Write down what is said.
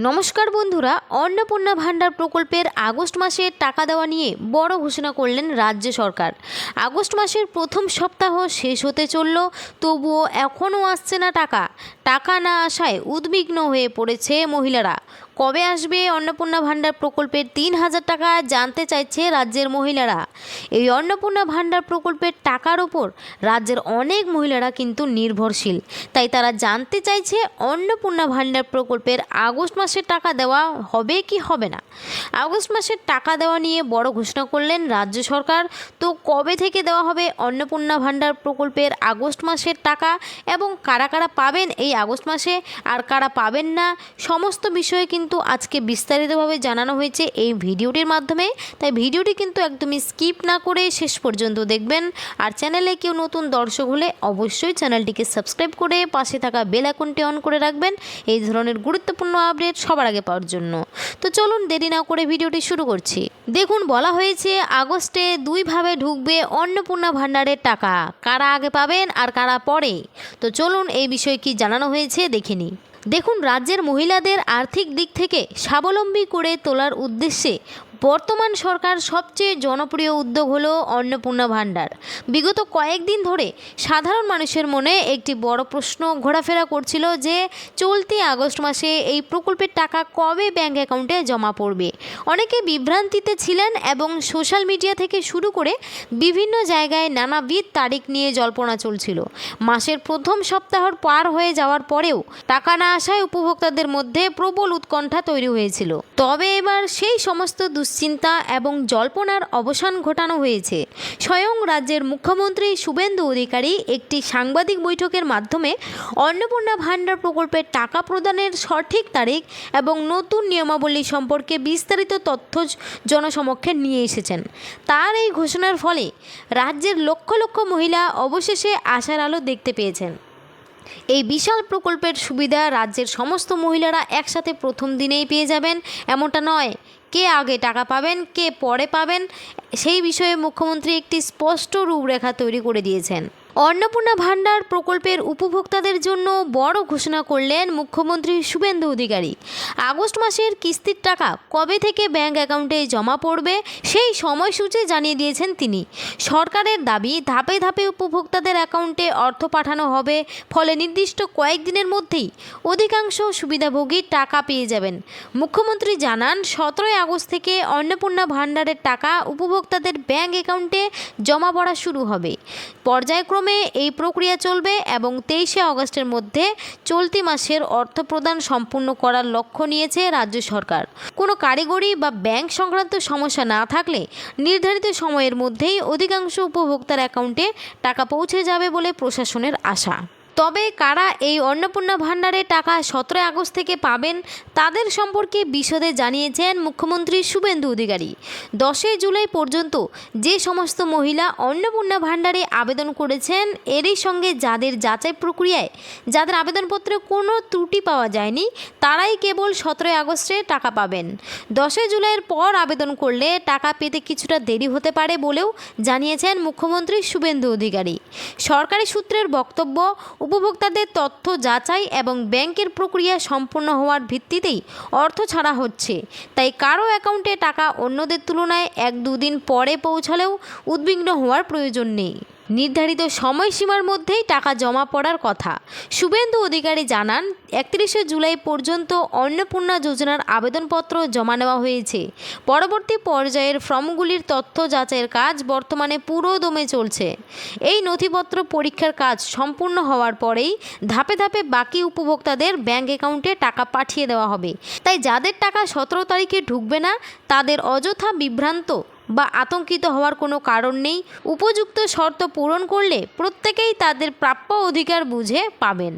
নমস্কার বন্ধুরা, অন্নপূর্ণা ভান্ডার প্রকল্পের আগস্ট মাসে টাকা দেওয়া নিয়ে বড় ঘোষণা করলেন রাজ্য সরকার। আগস্ট মাসের প্রথম সপ্তাহ শেষ হতে চলল, তবুও এখনও আসছে না টাকা না আসায় উদ্বিগ্ন হয়ে পড়েছে মহিলারা। কবে আসবে অন্নপূর্ণা ভান্ডার প্রকল্পের ৩,০০০ টাকা জানতে চাইছে রাজ্যের মহিলারা। এই অন্নপূর্ণা ভান্ডার প্রকল্পের টাকার ওপর রাজ্যের অনেক মহিলারা কিন্তু নির্ভরশীল, তাই তারা জানতে চাইছে অন্নপূর্ণা ভান্ডার প্রকল্পের আগস্ট মাসের টাকা দেওয়া হবে কি হবে না। আগস্ট মাসের টাকা দেওয়া নিয়ে বড় ঘোষণা করলেন রাজ্য সরকার। তো কবে থেকে দেওয়া হবে অন্নপূর্ণা ভান্ডার প্রকল্পের আগস্ট মাসের টাকা এবং কারা কারা পাবেন এই আগস্ট মাসে আর কারা পাবেন না, সমস্ত বিষয়ে কিন্তু আজকে বিস্তারিতভাবে জানানো হয়েছে এই ভিডিওটির মাধ্যমে। তাই ভিডিওটি কিন্তু একদমই স্কিপ না করে শেষ পর্যন্ত দেখবেন। আর চ্যানেলে কেউ নতুন দর্শক হলে অবশ্যই চ্যানেলটিকে সাবস্ক্রাইব করে পাশে থাকা বেল আইকনটি অন করে রাখবেন এই ধরনের গুরুত্বপূর্ণ আপডেট সবার আগে পাওয়ার জন্য। তো চলুন দেরি না করে ভিডিওটি শুরু করছি। দেখুন, বলা হয়েছে আগস্টে দুইভাবে ঢুকবে অন্নপূর্ণা ভান্ডারের টাকা, কারা আগে পাবেন আর কারা পরে। তো চলুন এই বিষয়ে কি জানানো হয়েছে দেখে নিই। দেখুন, রাজ্যের মহিলাদের আর্থিক দিক থেকে স্বাবলম্বী করে তোলার উদ্দেশ্যে বর্তমান সরকার সবচেয়ে জনপ্রিয় উদ্যোগ হলো অন্নপূর্ণা ভান্ডার। বিগত কয়েকদিন ধরে সাধারণ মানুষের মনে একটি বড় প্রশ্ন ঘোরাফেরা করছিল যে চলতি আগস্ট মাসে এই প্রকল্পের টাকা কবে ব্যাংক অ্যাকাউন্টে জমা পড়বে। অনেকে বিভ্রান্তিতে ছিলেন এবং সোশ্যাল মিডিয়া থেকে শুরু করে বিভিন্ন জায়গায় নানাবিধ তারিখ নিয়ে জল্পনা চলছিল। মাসের প্রথম সপ্তাহ পার হয়ে যাওয়ার পরেও টাকা না আসায় উপভোক্তাদের মধ্যে প্রবল উৎকণ্ঠা তৈরি হয়েছিল। তবে এবার সেই সমস্ত দুশ্চিন্তা এবং জল্পনার অবসান ঘটানো হয়েছে। স্বয়ং রাজ্যের মুখ্যমন্ত্রী শুভেন্দু অধিকারী একটি সাংবাদিক বৈঠকের মাধ্যমে অন্নপূর্ণা ভান্ডার প্রকল্পের টাকা প্রদানের সঠিক তারিখ এবং নতুন নিয়মাবলী সম্পর্কে বিস্তারিত তথ্য জনসমক্ষে নিয়ে এসেছেন। তার এই ঘোষণার ফলে রাজ্যের লক্ষ লক্ষ মহিলা অবশেষে আশার আলো দেখতে পেয়েছেন। এই বিশাল প্রকল্পের সুবিধা রাজ্যের সমস্ত মহিলারা একসাথে প্রথম দিনেই পেয়ে যাবেন এমনটা নয়। কে আগে টাকা পাবেন, কে পরে পাবেন, সেই বিষয়ে মুখ্যমন্ত্রী একটি স্পষ্ট রূপরেখা তৈরি করে দিয়েছেন। অন্নপূর্ণা ভান্ডার প্রকল্পের উপভোক্তাদের জন্য বড় ঘোষণা করলেন মুখ্যমন্ত্রী শুভেন্দু অধিকারী। আগস্ট মাসের কিস্তির টাকা কবে থেকে ব্যাংক অ্যাকাউন্টে জমা পড়বে সেই সময়সূচি জানিয়ে দিয়েছেন তিনি। সরকারের দাবি, ধাপে ধাপে উপভোক্তাদের অ্যাকাউন্টে অর্থ পাঠানো হবে, ফলে নির্দিষ্ট কয়েকদিনের মধ্যেই অধিকাংশ সুবিধাভোগী টাকা পেয়ে যাবেন। মুখ্যমন্ত্রী জানান, 17 আগস্ট থেকে অন্নপূর্ণা ভান্ডারের টাকা উপভোক্তাদের ব্যাংক অ্যাকাউন্টে জমা পড়া শুরু হবে। পর্যায়ক্রমে এই প্রক্রিয়া চলবে এবং 23 আগস্টের মধ্যে চলতি মাসের অর্থ প্রদান সম্পূর্ণ করার লক্ষ্য নিয়েছে রাজ্য সরকার। কোনো কারিগরি বা ব্যাংক সংক্রান্ত সমস্যা না থাকলে নির্ধারিত সময়ের মধ্যেই অধিকাংশ উপভোক্তার অ্যাকাউন্টে টাকা পৌঁছে যাবে বলে প্রশাসনের আশা। তবে কারা এই অন্নপূর্ণা ভান্ডারে টাকা 17 আগস্ট থেকে পাবেন তাদের সম্পর্কে বিশদে জানিয়েছেন মুখ্যমন্ত্রী শুভেন্দু অধিকারী। 10 জুলাই পর্যন্ত যে সমস্ত মহিলা অন্নপূর্ণা ভান্ডারে আবেদন করেছেন, এরই সঙ্গে যাদের যাচাই প্রক্রিয়ায় যাদের আবেদনপত্রে কোনো ত্রুটি পাওয়া যায়নি তারাই কেবল 17 আগস্টে টাকা পাবেন। 10 জুলাইয়ের পর আবেদন করলে টাকা পেতে কিছুটা দেরি হতে পারে বলেও জানিয়েছেন মুখ্যমন্ত্রী শুভেন্দু অধিকারী। সরকারি সূত্রের বক্তব্য, উপভোক্তাদের তথ্য যাচাই এবং ব্যাংকের প্রক্রিয়া সম্পূর্ণ হওয়ার ভিত্তিতেই অর্থ ছাড়া হচ্ছে। তাই কারো অ্যাকাউন্টে টাকা অন্যদের তুলনায় 1-2 দিন পরে পৌঁছালেও উদ্বিগ্ন হওয়ার প্রয়োজন নেই। নির্ধারিত সময়সীমার মধ্যেই টাকা জমা পড়ার কথা। শুভেন্দু অধিকারী জানান, 31 জুলাই পর্যন্ত অন্নপূর্ণা যোজনার আবেদনপত্র জমা নেওয়া হয়েছে। পরবর্তী পর্যায়ের ফর্মগুলির তথ্য যাচাইয়ের কাজ বর্তমানে পুরো দমে চলছে। এই নথিপত্র পরীক্ষার কাজ সম্পূর্ণ হওয়ার পরেই ধাপে ধাপে বাকি উপভোক্তাদের ব্যাংক অ্যাকাউন্টে টাকা পাঠিয়ে দেওয়া হবে। তাই যাদের টাকা 17 তারিখে ঢুকবে না তাদের অযথা বিভ্রান্ত বা আতঙ্কিত হওয়ার কোনো কারণ নেই। উপযুক্ত শর্ত পূরণ করলে প্রত্যেকেই তাদের প্রাপ্য অধিকার বুঝে পাবেন।